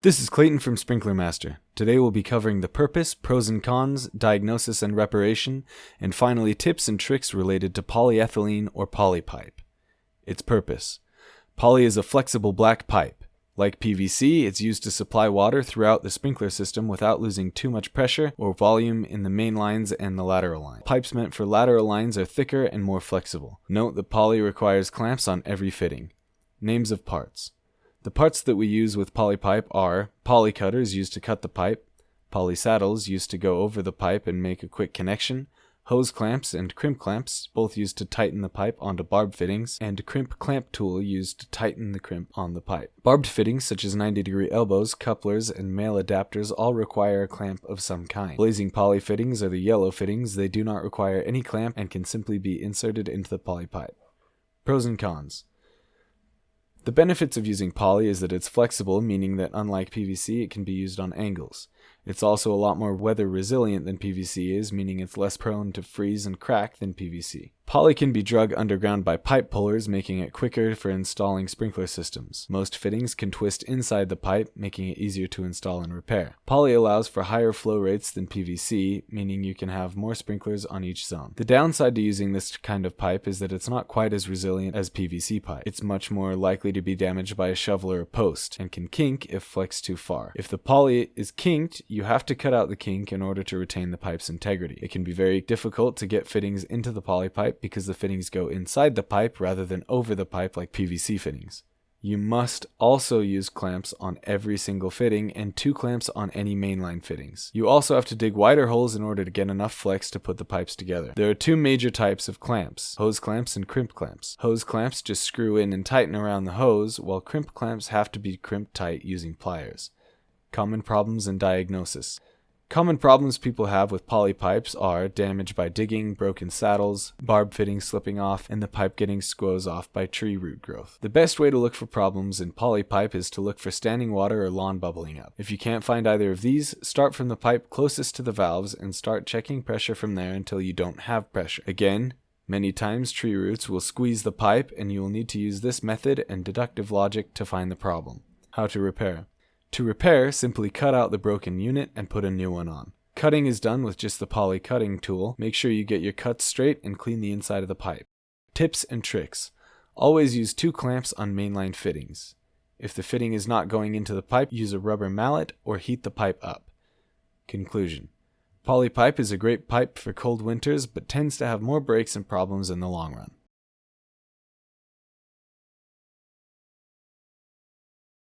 This is Clayton from Sprinkler Master. Today we'll be covering the purpose, pros and cons, diagnosis and reparation, and finally tips and tricks related to polyethylene or polypipe. Its purpose. Poly is a flexible black pipe. Like PVC, it's used to supply water throughout the sprinkler system without losing too much pressure or volume in the main lines and the lateral line. Pipes meant for lateral lines are thicker and more flexible. Note that poly requires clamps on every fitting. Names of parts. The parts that we use with polypipe are poly cutters used to cut the pipe, poly saddles used to go over the pipe and make a quick connection, hose clamps and crimp clamps, both used to tighten the pipe onto barb fittings, and crimp clamp tool used to tighten the crimp on the pipe. Barbed fittings such as 90-degree elbows, couplers, and male adapters all require a clamp of some kind. Blazing poly fittings are the yellow fittings. They do not require any clamp and can simply be inserted into the polypipe. Pros and cons. The benefits of using poly is that it's flexible, meaning that unlike PVC, it can be used on angles. It's also a lot more weather resilient than PVC is, meaning it's less prone to freeze and crack than PVC. Poly can be drug underground by pipe pullers, making it quicker for installing sprinkler systems. Most fittings can twist inside the pipe, making it easier to install and repair. Poly allows for higher flow rates than PVC, meaning you can have more sprinklers on each zone. The downside to using this kind of pipe is that it's not quite as resilient as PVC pipe. It's much more likely to be damaged by a shovel or a post, and can kink if flexed too far. If the poly is kinked, you have to cut out the kink in order to retain the pipe's integrity. It can be very difficult to get fittings into the poly pipe because the fittings go inside the pipe rather than over the pipe like PVC fittings. You must also use clamps on every single fitting and 2 clamps on any mainline fittings. You also have to dig wider holes in order to get enough flex to put the pipes together. There are 2 major types of clamps, hose clamps and crimp clamps. Hose clamps just screw in and tighten around the hose, while crimp clamps have to be crimped tight using pliers. Common problems and diagnosis. Common problems people have with poly pipes are damage by digging, broken saddles, barb fittings slipping off, and the pipe getting squoze off by tree root growth. The best way to look for problems in poly pipe is to look for standing water or lawn bubbling up. If you can't find either of these, start from the pipe closest to the valves and start checking pressure from there until you don't have pressure. Again, many times tree roots will squeeze the pipe and you will need to use this method and deductive logic to find the problem. How to repair. To repair, simply cut out the broken unit and put a new one on. Cutting is done with just the poly cutting tool. Make sure you get your cuts straight and clean the inside of the pipe. Tips and tricks. Always use 2 clamps on mainline fittings. If the fitting is not going into the pipe, use a rubber mallet or heat the pipe up. Conclusion. Poly pipe is a great pipe for cold winters, but tends to have more breaks and problems in the long run.